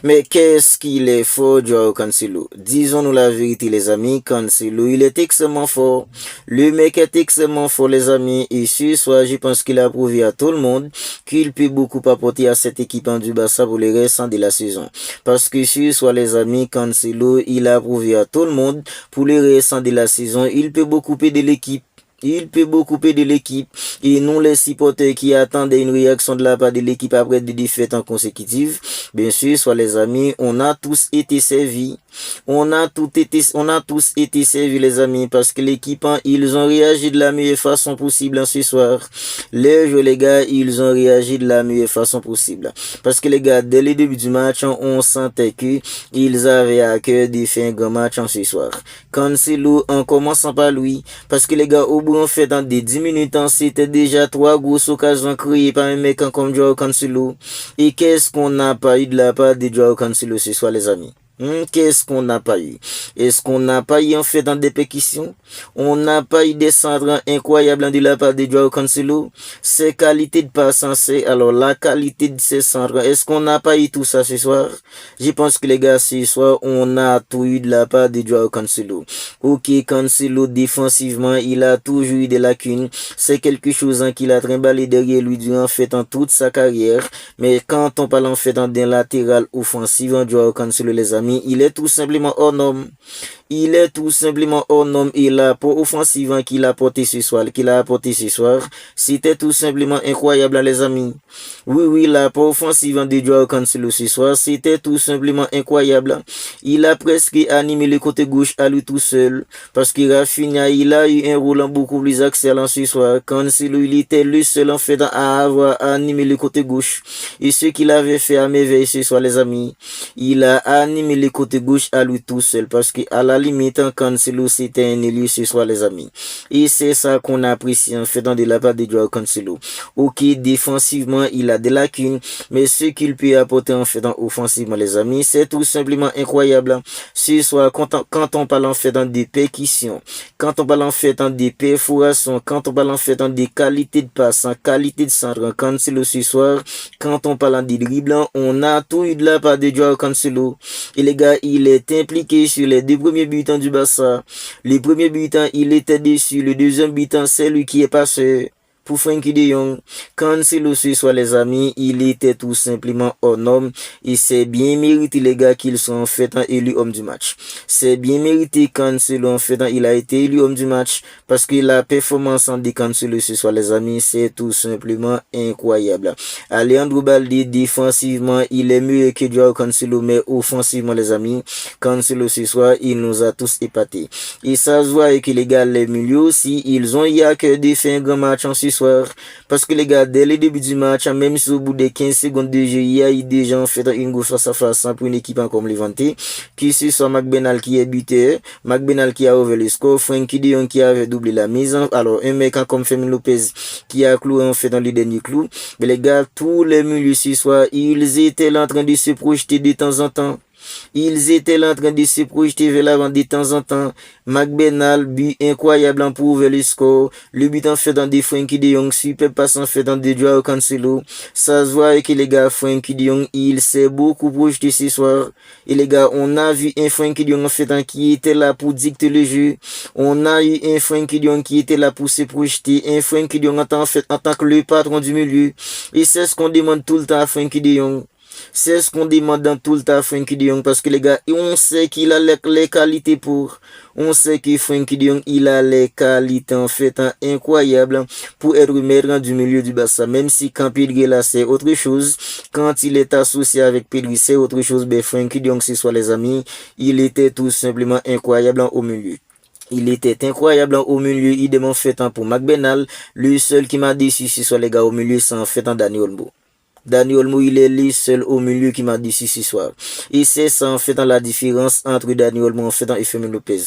Mais qu'est-ce qu'il est fort, Joao Cancelo? Disons-nous la vérité, les amis. Cancelo, il est extrêmement fort. Le mec est extrêmement fort, les amis. Et ce soir, je pense qu'il a prouvé à tout le monde qu'il peut beaucoup apporter à cette équipe du Barça pour le restant de la saison. Parce que ce soir, les amis, Cancelo, il a prouvé à tout le monde pour le restant de la saison, il peut beaucoup aider l'équipe. Il peut beaucoup aider l'équipe et nous les supporters qui attendaient une réaction de la part de l'équipe après des défaites en consécutive. Bien sûr, soit les amis, on a tous été servis. On a tous été servis les amis parce que l'équipe, ils ont réagi de la meilleure façon possible ce soir. Les jeux les gars, ils ont réagi de la meilleure façon possible. Parce que les gars, dès le début du match, on sentait que ils avaient à cœur de faire un grand match ce soir. Cancelo, en commençant par lui, parce que les gars, au bout en fait, dans des 10 minutes, c'était déjà 3 grosses occasions créées par un mec comme Joao Cancelo. Et qu'est-ce qu'on n'a pas eu de la part de Joao Cancelo ce soir les amis? Qu'est-ce qu'on n'a pas eu? Est-ce qu'on n'a pas eu en fait dans des pétitions? On n'a pas eu des centres incroyables de la part de Joao Cancelo? Ses qualités de passe, alors la qualité de ses centres, est-ce qu'on n'a pas eu tout ça ce soir? Je pense que les gars, ce soir, on a tout eu de la part de Joao Cancelo. Ok, Cancelo, défensivement, il a toujours eu des lacunes. C'est quelque chose qu'il a trimballé derrière lui durant en fait en toute sa carrière. Mais quand on parle en fait d'un latéral offensif, Joao Cancelo, les amis, il est tout simplement hors norme. Il est tout simplement hors norme et l'apport offensif qu'il a apporté ce soir, c'était tout simplement incroyable les amis. Oui, l'apport offensif de Joao Cancelo ce soir, c'était tout simplement incroyable. Il a presque animé le côté gauche à lui tout seul parce que Rafinha, il a eu un rôle beaucoup plus excellent ce soir. Cancelo, il était le seul en fait à avoir animé le côté gauche et ce qu'il avait fait à merveille ce soir les amis. Il a animé le côté gauche à lui tout seul parce que à la limite, Cancelo, c'était un élu ce soir, les amis. Et c'est ça qu'on apprécie en fait dans de la part de Joao Cancelo. Ok, défensivement, il a des lacunes, mais ce qu'il peut apporter en fait offensivement, les amis, c'est tout simplement incroyable. Ce soir, quand on parle en fait des percussions, quand on parle en fait des perforations, quand on parle en fait des qualités de passe, qualité de centre, Cancelo ce soir, quand on parle des dribbles, on a tout eu de la part de Joao Cancelo. Et les gars, il est impliqué sur les deux premiers buts du Barça. Le premier but, il était dessus. Le deuxième but, c'est lui qui est passé pour Frenkie de Jong. Cancelo ce soir les amis, il était tout simplement hors norme et c'est bien mérité les gars qu'ils sont en fait élu homme du match. C'est bien mérité Cancelo en fait, il a été élu homme du match parce que la performance de Cancelo ce soir les amis, c'est tout simplement incroyable. Alejandro Balde défensivement, il est mieux que Joao Cancelo, mais offensivement les amis, Cancelo ce soir, il nous a tous épatés. Et ça se voit que les gars, les milieux aussi, ils ont eu à cœur de faire un grand match en ce soir. Parce que les gars, dès le début du match, même si au bout de 15 secondes de jeu, il y a eu des gens fait une go face à face pour une équipe comme Levante, qui ce soit McBenal qui est buteur, McBenal qui a ouvert le score, Frenkie de Jong qui avait doublé la mise, alors un mec comme Fermin Lopez qui a cloué en fait dans le dernier clou. Mais les gars, tous les milieux ce soir, ils étaient là en train de se projeter de temps en temps. Ils étaient là en train de se projeter vers l'avant de temps en temps. McBenal, but incroyable pour ouvrir le score. Le but en fait dans des Frenkie de Jong, super passe en fait dans des Joao Cancelo. Ça se voit que les gars, Frenkie de Jong, il s'est beaucoup projeté ce soir. Et les gars, on a vu un Frenkie de Jong en fait qui était là pour dicter le jeu. On a eu un Frenkie de Jong qui était là pour se projeter. Un Frenkie de Jong en tant que le patron du milieu. Et c'est ce qu'on demande tout le temps à Frenkie de Jong. C'est ce qu'on demande dans tout le temps à Frenkie de Jong parce que les gars, on sait qu'il a les qualités pour. On sait que Frenkie de Jong, il a les qualités en fait incroyables pour être maître du milieu du Barça. Même si quand Pedri là, c'est autre chose. Quand il est associé avec Pedri, c'est autre chose. Mais Frenkie de Jong, ce soit les amis, il était tout simplement incroyable au milieu. Il était incroyable au milieu. Il demande fait pour McBenal. Le seul qui m'a déçu, ce soit les gars au milieu, c'est en fait Dani Olmo. Dani Olmo, il est le seul au milieu qui m'a dit ce soir. Et c'est ça en fait la différence entre Dani Olmo en fait et Fermin Lopez.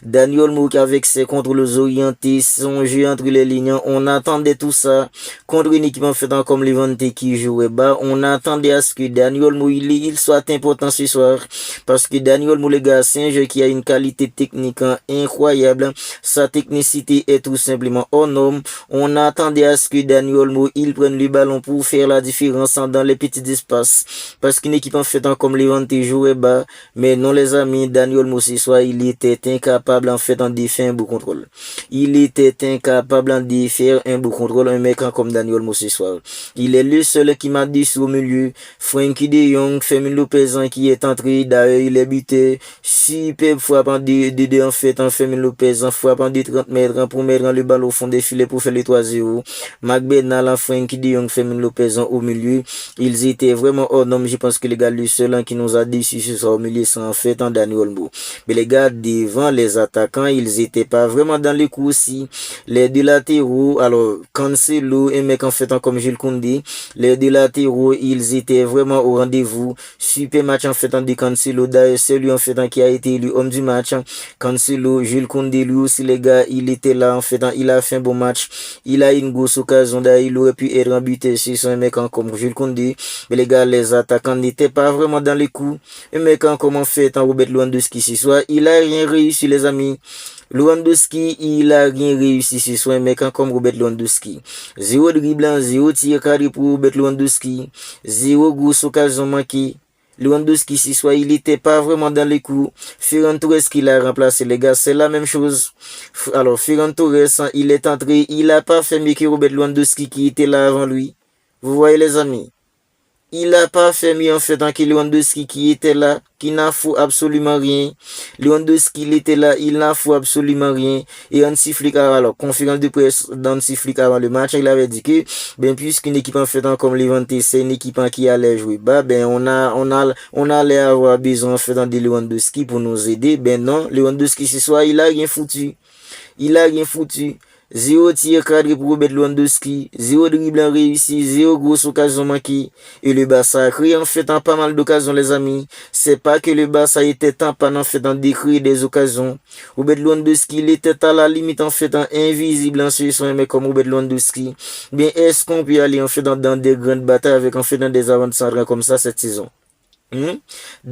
Dani Olmo avec ses contrôles orientés, son jeu entre les lignes, on attendait tout ça contre une équipe en fait comme Levante qui jouait bas. On attendait à ce que Dani Olmo il soit important ce soir parce que Dani Olmo les gars, c'est un jeu qui a une qualité technique incroyable. Sa technicité est tout simplement hors norme. On attendait à ce que Dani Olmo il prenne le ballon pour faire la différence. ensemble dans les petits espaces. Parce qu'une équipe en fait comme Levante jouait bas, mais non les amis, Daniel Moussi soit il était incapable en fait de faire un beau contrôle. Il était incapable de faire un beau contrôle, un mec comme Daniel Moussi soit. Il est le seul qui m'a dit sur au milieu, Frankie de Jong, Fermin Lopez qui est entré, d'ailleurs il est buté, superbe frappe en D2 en fait, en Fermin Lopez, en frappe en D 30 mètres, pour mettre le ballon au fond des filets pour faire les 3-0. McBennal, en Frankie de Jong, Fermin Lopez au milieu, ils étaient vraiment hors norme, je pense que les gars, le seul qui nous a dit si ce soit au milieu, c'est en fait en Daniel Olmo. Mais les gars, devant les attaquants, ils étaient pas vraiment dans les coups aussi. Les deux latéraux, alors, Cancelo et mec en fait comme Jules Koundé, les deux latéraux, ils étaient vraiment au rendez-vous. Super match en fait de Cancelo, d'ailleurs, c'est lui en fait qui a été élu homme du match. Cancelo, Jules Koundé, lui aussi les gars, il était là en fait, il a fait un bon match. Il a une grosse occasion, d'ailleurs, il aurait pu être buté si c'est un mec comme Jules Koundé. Mais les gars, les attaquants n'étaient pas vraiment dans les coups. Un mec comme en fait Robert Lewandowski ce soir, il a rien réussi les amis. Lewandowski, il a rien réussi ce soir, un mec comme Robert Lewandowski. Zéro dribblant, zéro tir carré pour Robert Lewandowski. Zéro grosse occasion manquée. Lewandowski ce soir, il était pas vraiment dans les coups. Ferran Torres qui l'a remplacé, les gars, c'est la même chose. Alors, Ferran Torres, il est entré, il a pas fait mieux que Robert Lewandowski qui était là avant lui. Vous voyez les amis? Il a pas fait mieux en fait que Lewandowski qui était là, qui n'a fait absolument rien. Lewandowski il était là, il n'a fait absolument rien. Et Hansi Flick, alors, conférence de presse d'Hansi Flick avant le match, il avait dit que, ben, puisqu'une équipe en fait comme Levante, c'est une équipe qui allait jouer bas, ben, on allait avoir besoin en fait de Lewandowski pour nous aider. Ben non, Lewandowski ce soir, il a rien foutu. Il a rien foutu. Zéro tir cadré pour Robert Lewandowski, zéro dribble réussi, zéro grosse occasion manquée. Et le Barça a créé en fait pas mal d'occasions les amis. C'est pas que le Barça était en panne en fait en décrire des occasions. Robert Lewandowski il était à la limite en fait invisible en situation un mec comme Robert Lewandowski. Bien est-ce qu'on peut aller en fait dans des grandes batailles avec en fait dans des avant-centres comme ça cette saison?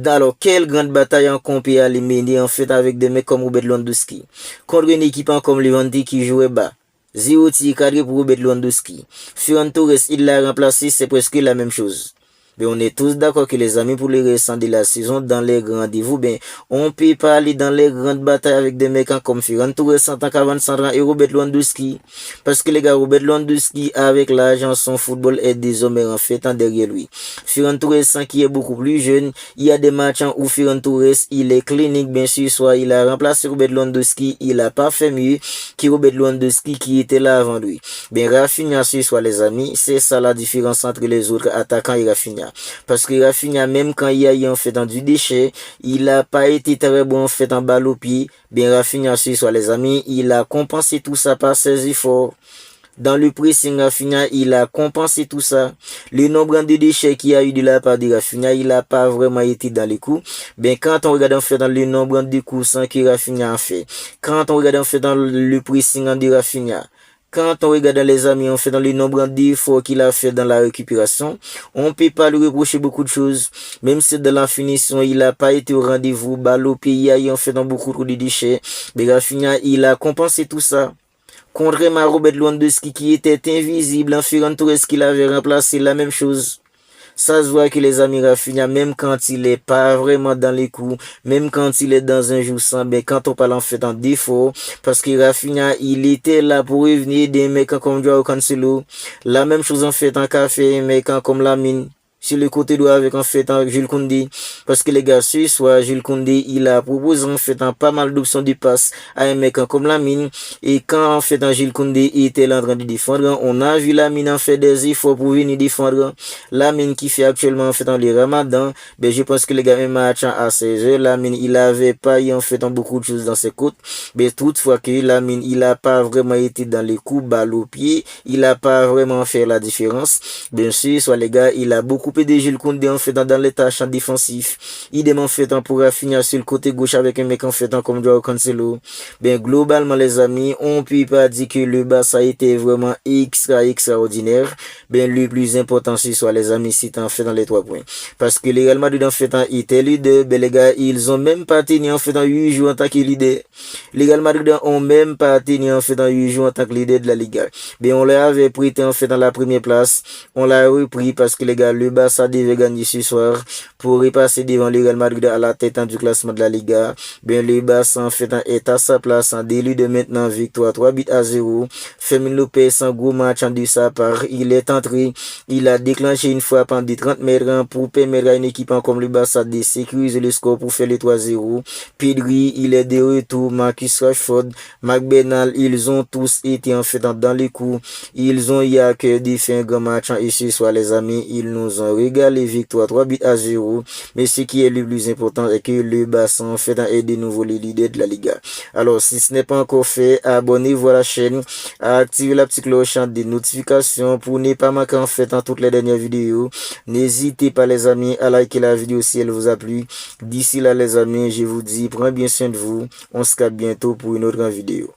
Alors, quelle grande bataille qu'on peut aller mener en fait avec des mecs comme Robert Lewandowski contre une équipe comme Levante qui jouait bas. Zéro tir cadré pour Robert Lewandowski. Ferran Torres, il l'a remplacé, c'est presque la même chose. Mais on est tous d'accord que les amis, pour les restants de la saison, dans les grands rendez-vous, ben, on peut pas aller dans les grandes batailles avec des mecs comme Ferran Torres, en tant qu'avant-centre et Robert Lewandowski. Parce que les gars, Robert Lewandowski, avec l'agent, son football est désormais en fait derrière lui. Ferran Torres, qui est beaucoup plus jeune, il y a des matchs où Ferran Torres, il est clinique, bien sûr, soit il a remplacé Robert Lewandowski, il a pas fait mieux que Robert Lewandowski qui était là avant lui. Ben, Rafinha, soit les amis, c'est ça la différence entre les autres attaquants et Rafinha. Parce que Rafinha, même quand il y a eu en fait dans du déchet, il a pas été très bon en fait en balle au pied. Bien Rafinha, soit les amis, il a compensé tout ça par ses efforts. Dans le pressing, Rafinha, il a compensé tout ça. Le nombre de déchets qu'il y a eu de la part de Rafinha, il a pas vraiment été dans les coups. Ben, quand on regarde en fait dans le nombre de coups que Rafinha a fait, quand on regarde en fait dans le pressing de Rafinha, quand on regarde les amis, on fait dans le nombre d'efforts qu'il a fait dans la récupération, on peut pas lui reprocher beaucoup de choses. Même si dans la finition, il a pas été au rendez-vous, balle au pied, il a fait dans beaucoup trop de déchets. Mais Rafinha, il a compensé tout ça. Contrairement à Robert Lewandowski qui était invisible, en Ferran Torres qui l'avait remplacé, la même chose. Ça se voit que les amis Rafinha, même quand il est pas vraiment dans les coups, même quand il est dans un jour sans, ben quand on parle en fait en défaut, parce que Rafinha, il était là pour revenir des mecs comme Joao Cancelo, la même chose en fait en café, un mec comme Lamine. Sur le côté droit avec en fait Jules Koundé, parce que les gars ce soir Jules Koundé il a proposé en fait pas mal d'options de passe à un mec comme Lamine, et quand en fait Jules Koundé était là en train de défendre, on a vu Lamine en fait des efforts pour venir défendre. Lamine qui fait actuellement en fait dans les Ramadan, ben je pense que les gars un match à 16h, Lamine il avait pas eu en fait beaucoup de choses dans ses côtes, mais toutefois que Lamine il a pas vraiment été dans les coups balle au pied, il a pas vraiment fait la différence. Bien sûr soit les gars il a beaucoup de Jules Koundé en fait dans les tâches défensives. Idem en fait, on pourra finir sur le côté gauche avec un mec en fait comme Joao Cancelo. Globalement, les amis, on peut pas dire que le Barça a été vraiment extraordinaire. Le plus important, c'est soit les amis, c'est en fait dans les 3 points. Parce que le Real Madrid en fait était leader. Les gars, ils ont même pas tenu en fait en 8 jours en tant que leader. Les Real Madrid ont même pas tenu en fait en 8 jours en tant que leader de la Liga. On l'avait prêté en fait dans la première place. On l'a repris parce que les gars, le Barça devait gagner ce soir pour repasser devant le Real Madrid à la tête du classement de la Liga. Le Barça en fait est à sa place en délai de maintenant victoire 3-0. Fermin Lopez en gros match en de sa part. Il est entré, il a déclenché une fois pendant 30 mètres pour permettre à une équipe comme le Barça de sécuriser le score pour faire le 3-0. Pedri, il est de retour. Marcus Rashford, McBernal, ils ont tous été en fait dans les coups. Ils ont eu à cœur de faire un grand match et ce soir les amis, ils nous ont régalé victoire 3-0. Mais ce qui est le plus important est que le Barça en fait est de nouveau le leader de la Liga. Alors si ce n'est pas encore fait, abonnez-vous à la chaîne, activez la petite cloche des notifications pour ne pas manquer en fait toutes les dernières vidéos. N'hésitez pas les amis à liker la vidéo si elle vous a plu. D'ici là les amis, je vous dis, prenez bien soin de vous. On se capte bientôt pour une autre vidéo.